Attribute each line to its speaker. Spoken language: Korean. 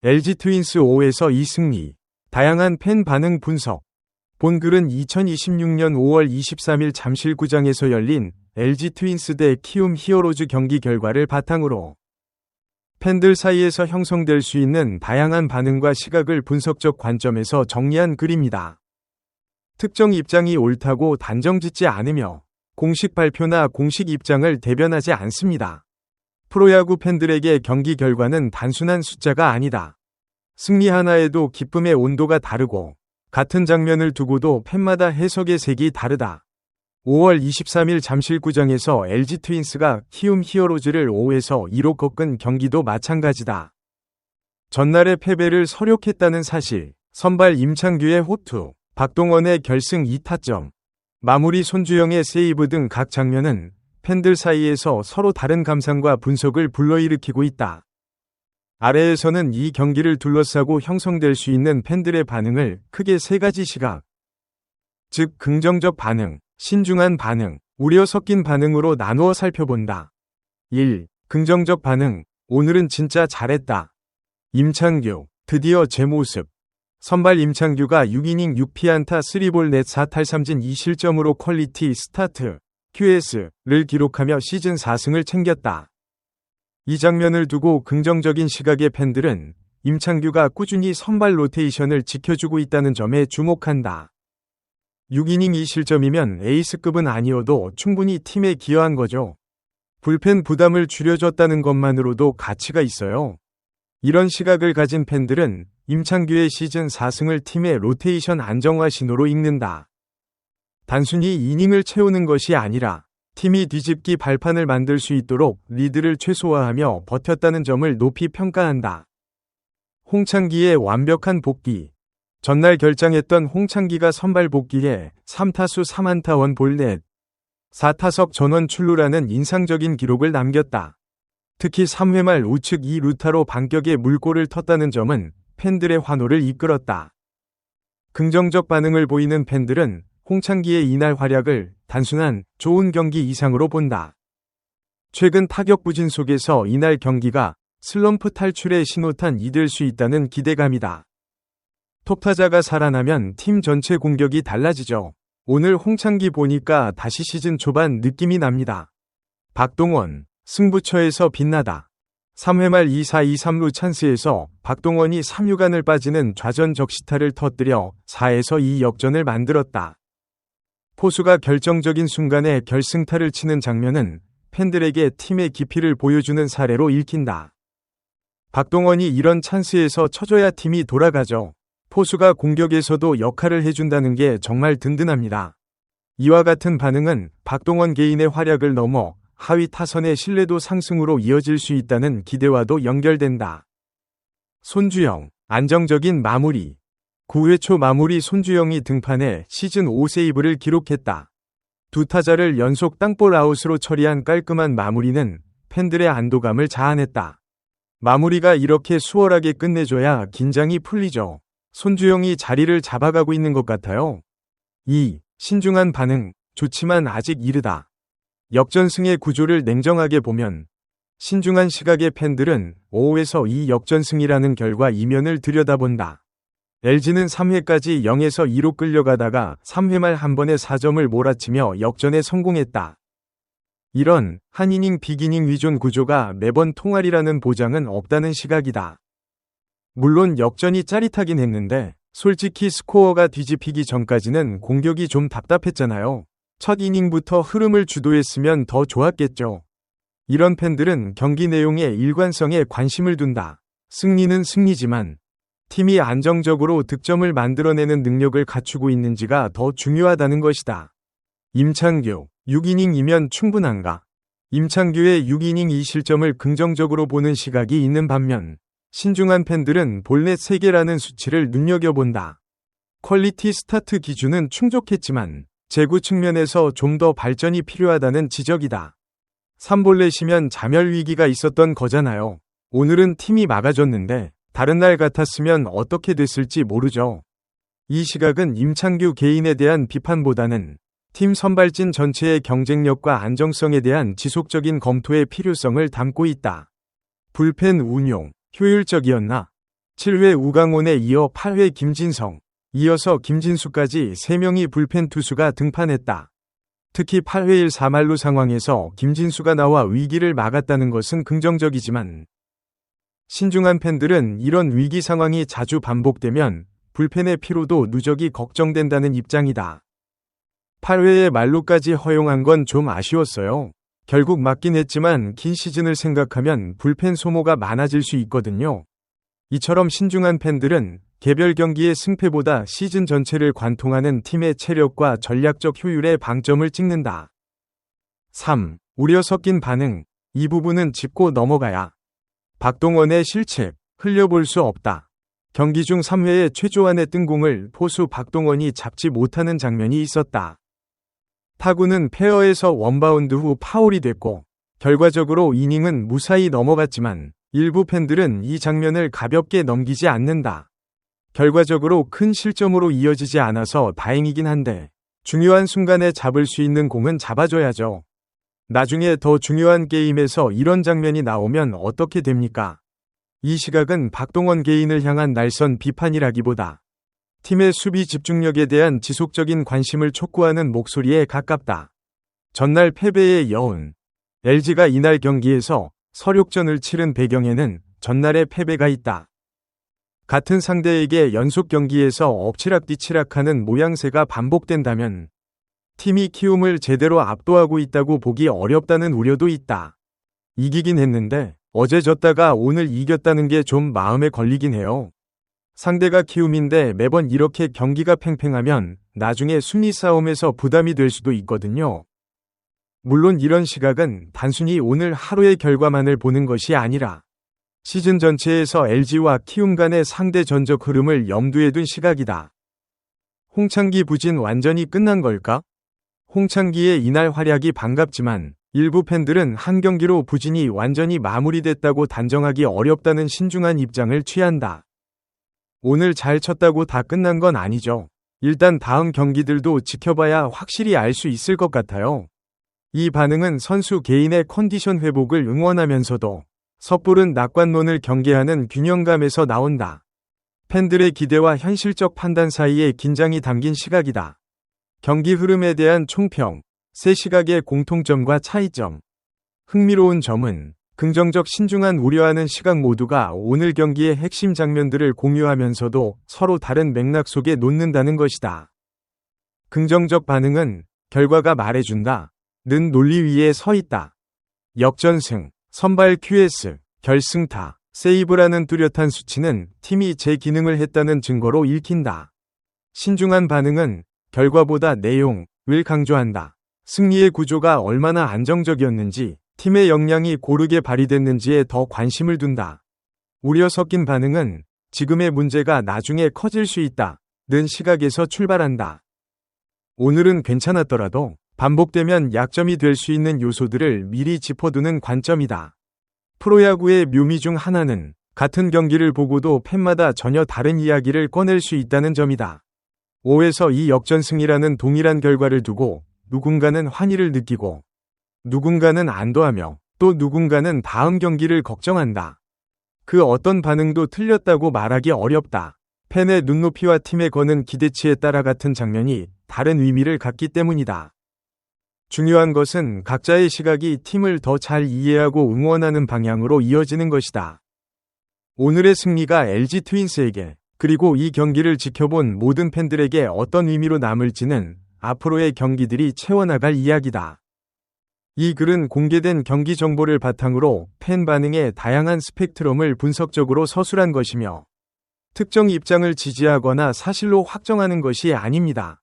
Speaker 1: LG 트윈스 5에서 2승리. 다양한 팬 반응 분석. 본 글은 2026년 5월 23일 잠실구장에서 열린 LG 트윈스 대 키움 히어로즈 경기 결과를 바탕으로 팬들 사이에서 형성될 수 있는 다양한 반응과 시각을 분석적 관점에서 정리한 글입니다. 특정 입장이 옳다고 단정짓지 않으며 공식 발표나 공식 입장을 대변하지 않습니다. 프로야구 팬들에게 경기 결과는 단순한 숫자가 아니다. 승리 하나에도 기쁨의 온도가 다르고 같은 장면을 두고도 팬마다 해석의 색이 다르다. 5월 23일 잠실구장에서 LG 트윈스가 키움 히어로즈를 5에서 2로 꺾은 경기도 마찬가지다. 전날의 패배를 서력했다는 사실, 선발 임창규의 호투, 박동원의 결승 2타점, 마무리 손주영의 세이브 등 각 장면은 팬들 사이에서 서로 다른 감상과 분석을 불러일으키고 있다. 아래에서는 이 경기를 둘러싸고 형성될 수 있는 팬들의 반응을 크게 세 가지 시각, 즉 긍정적 반응, 신중한 반응, 우려 섞인 반응으로 나누어 살펴본다. 1. 긍정적 반응, 오늘은 진짜 잘했다. 임창규, 드디어 제 모습. 선발 임창규가 6이닝 6피안타 3볼 넷 4탈삼진 2실점으로 퀄리티 스타트, QS를 기록하며 시즌 4승을 챙겼다. 이 장면을 두고 긍정적인 시각의 팬들은 임창규가 꾸준히 선발 로테이션을 지켜주고 있다는 점에 주목한다. 6이닝 2실점이면 에이스급은 아니어도 충분히 팀에 기여한 거죠. 불펜 부담을 줄여줬다는 것만으로도 가치가 있어요. 이런 시각을 가진 팬들은 임창규의 시즌 4승을 팀의 로테이션 안정화 신호로 읽는다. 단순히 이닝을 채우는 것이 아니라 팀이 뒤집기 발판을 만들 수 있도록 리드를 최소화하며 버텼다는 점을 높이 평가한다. 홍창기의 완벽한 복귀. 전날 결장했던 홍창기가 선발 복귀해 3타수 3안타 1볼 넷 4타석 전원 출루라는 인상적인 기록을 남겼다. 특히 3회 말 우측 2루타로 반격의 물꼬를 텄다는 점은 팬들의 환호를 이끌었다. 긍정적 반응을 보이는 팬들은 홍창기의 이날 활약을 단순한 좋은 경기 이상으로 본다. 최근 타격 부진 속에서 이날 경기가 슬럼프 탈출의 신호탄이 될 수 있다는 기대감이다. 톱타자가 살아나면 팀 전체 공격이 달라지죠. 오늘 홍창기 보니까 다시 시즌 초반 느낌이 납니다. 박동원, 승부처에서 빛나다. 3회 말 2사 2-3루 찬스에서 박동원이 3루간을 빠지는 좌전 적시타를 터뜨려 4에서 2 역전을 만들었다. 포수가 결정적인 순간에 결승타를 치는 장면은 팬들에게 팀의 깊이를 보여주는 사례로 읽힌다. 박동원이 이런 찬스에서 쳐줘야 팀이 돌아가죠. 포수가 공격에서도 역할을 해준다는 게 정말 든든합니다. 이와 같은 반응은 박동원 개인의 활약을 넘어 하위 타선의 신뢰도 상승으로 이어질 수 있다는 기대와도 연결된다. 손주영, 안정적인 마무리. 9회 초 마무리 손주영이 등판해 시즌 5세이브를 기록했다. 두 타자를 연속 땅볼 아웃으로 처리한 깔끔한 마무리는 팬들의 안도감을 자아냈다. 마무리가 이렇게 수월하게 끝내줘야 긴장이 풀리죠. 손주영이 자리를 잡아가고 있는 것 같아요. 2. 신중한 반응, 좋지만 아직 이르다. 역전승의 구조를 냉정하게 보면 신중한 시각의 팬들은 5에서 2 역전승이라는 결과 이면을 들여다본다. LG는 3회까지 0에서 2로 끌려가다가 3회 말 한 번에 4점을 몰아치며 역전에 성공했다. 이런 한 이닝 빅이닝 위존 구조가 매번 통할이라는 보장은 없다는 시각이다. 물론 역전이 짜릿하긴 했는데 솔직히 스코어가 뒤집히기 전까지는 공격이 좀 답답했잖아요. 첫 이닝부터 흐름을 주도했으면 더 좋았겠죠. 이런 팬들은 경기 내용의 일관성에 관심을 둔다. 승리는 승리지만 팀이 안정적으로 득점을 만들어내는 능력을 갖추고 있는지가 더 중요하다는 것이다. 임창규, 6이닝이면 충분한가? 임창규의 6이닝 2실점을 긍정적으로 보는 시각이 있는 반면 신중한 팬들은 볼넷 3개라는 수치를 눈여겨본다. 퀄리티 스타트 기준은 충족했지만 제구 측면에서 좀 더 발전이 필요하다는 지적이다. 3볼넷이면 자멸 위기가 있었던 거잖아요. 오늘은 팀이 막아줬는데 다른 날 같았으면 어떻게 됐을지 모르죠. 이 시각은 임창규 개인에 대한 비판보다는 팀 선발진 전체의 경쟁력과 안정성에 대한 지속적인 검토의 필요성을 담고 있다. 불펜 운용, 효율적이었나? 7회 우강원에 이어 8회 김진성, 이어서 김진수까지 3명이 불펜 투수가 등판했다. 특히 8회 1-4만루 상황에서 김진수가 나와 위기를 막았다는 것은 긍정적이지만 신중한 팬들은 이런 위기 상황이 자주 반복되면 불펜의 피로도 누적이 걱정된다는 입장이다. 8회에 만루까지 허용한 건 좀 아쉬웠어요. 결국 맞긴 했지만 긴 시즌을 생각하면 불펜 소모가 많아질 수 있거든요. 이처럼 신중한 팬들은 개별 경기의 승패보다 시즌 전체를 관통하는 팀의 체력과 전략적 효율에 방점을 찍는다. 3. 우려 섞인 반응. 이 부분은 짚고 넘어가야. 박동원의 실책, 흘려볼 수 없다. 경기 중 3회에 최조한의 뜬공을 포수 박동원이 잡지 못하는 장면이 있었다. 타구는 페어에서 원바운드 후 파울이 됐고 결과적으로 이닝은 무사히 넘어갔지만 일부 팬들은 이 장면을 가볍게 넘기지 않는다. 결과적으로 큰 실점으로 이어지지 않아서 다행이긴 한데 중요한 순간에 잡을 수 있는 공은 잡아줘야죠. 나중에 더 중요한 게임에서 이런 장면이 나오면 어떻게 됩니까? 이 시각은 박동원 개인을 향한 날선 비판이라기보다 팀의 수비 집중력에 대한 지속적인 관심을 촉구하는 목소리에 가깝다. 전날 패배의 여운. LG가 이날 경기에서 설욕전을 치른 배경에는 전날의 패배가 있다. 같은 상대에게 연속 경기에서 엎치락뒤치락하는 모양새가 반복된다면 팀이 키움을 제대로 압도하고 있다고 보기 어렵다는 우려도 있다. 이기긴 했는데 어제 졌다가 오늘 이겼다는 게 좀 마음에 걸리긴 해요. 상대가 키움인데 매번 이렇게 경기가 팽팽하면 나중에 순위 싸움에서 부담이 될 수도 있거든요. 물론 이런 시각은 단순히 오늘 하루의 결과만을 보는 것이 아니라 시즌 전체에서 LG와 키움 간의 상대 전적 흐름을 염두에 둔 시각이다. 홍창기 부진 완전히 끝난 걸까? 홍창기의 이날 활약이 반갑지만 일부 팬들은 한 경기로 부진이 완전히 마무리됐다고 단정하기 어렵다는 신중한 입장을 취한다. 오늘 잘 쳤다고 다 끝난 건 아니죠. 일단 다음 경기들도 지켜봐야 확실히 알 수 있을 것 같아요. 이 반응은 선수 개인의 컨디션 회복을 응원하면서도 섣부른 낙관론을 경계하는 균형감에서 나온다. 팬들의 기대와 현실적 판단 사이에 긴장이 담긴 시각이다. 경기 흐름에 대한 총평, 세 시각의 공통점과 차이점. 흥미로운 점은 긍정적 신중한 우려하는 시각 모두가 오늘 경기의 핵심 장면들을 공유하면서도 서로 다른 맥락 속에 놓는다는 것이다. 긍정적 반응은 결과가 말해준다. 는 논리 위에 서 있다. 역전승, 선발 QS, 결승타, 세이브라는 뚜렷한 수치는 팀이 제 기능을 했다는 증거로 읽힌다. 신중한 반응은 결과보다 내용을 강조한다. 승리의 구조가 얼마나 안정적이었는지, 팀의 역량이 고르게 발휘됐는지에 더 관심을 둔다. 우려 섞인 반응은 지금의 문제가 나중에 커질 수 있다. 는 시각에서 출발한다. 오늘은 괜찮았더라도 반복되면 약점이 될 수 있는 요소들을 미리 짚어두는 관점이다. 프로야구의 묘미 중 하나는 같은 경기를 보고도 팬마다 전혀 다른 이야기를 꺼낼 수 있다는 점이다. 5에서 2 역전승이라는 동일한 결과를 두고 누군가는 환희를 느끼고 누군가는 안도하며 또 누군가는 다음 경기를 걱정한다. 그 어떤 반응도 틀렸다고 말하기 어렵다. 팬의 눈높이와 팀에 거는 기대치에 따라 같은 장면이 다른 의미를 갖기 때문이다. 중요한 것은 각자의 시각이 팀을 더 잘 이해하고 응원하는 방향으로 이어지는 것이다. 오늘의 승리가 LG 트윈스에게 그리고 이 경기를 지켜본 모든 팬들에게 어떤 의미로 남을지는 앞으로의 경기들이 채워나갈 이야기다. 이 글은 공개된 경기 정보를 바탕으로 팬 반응의 다양한 스펙트럼을 분석적으로 서술한 것이며 특정 입장을 지지하거나 사실로 확정하는 것이 아닙니다.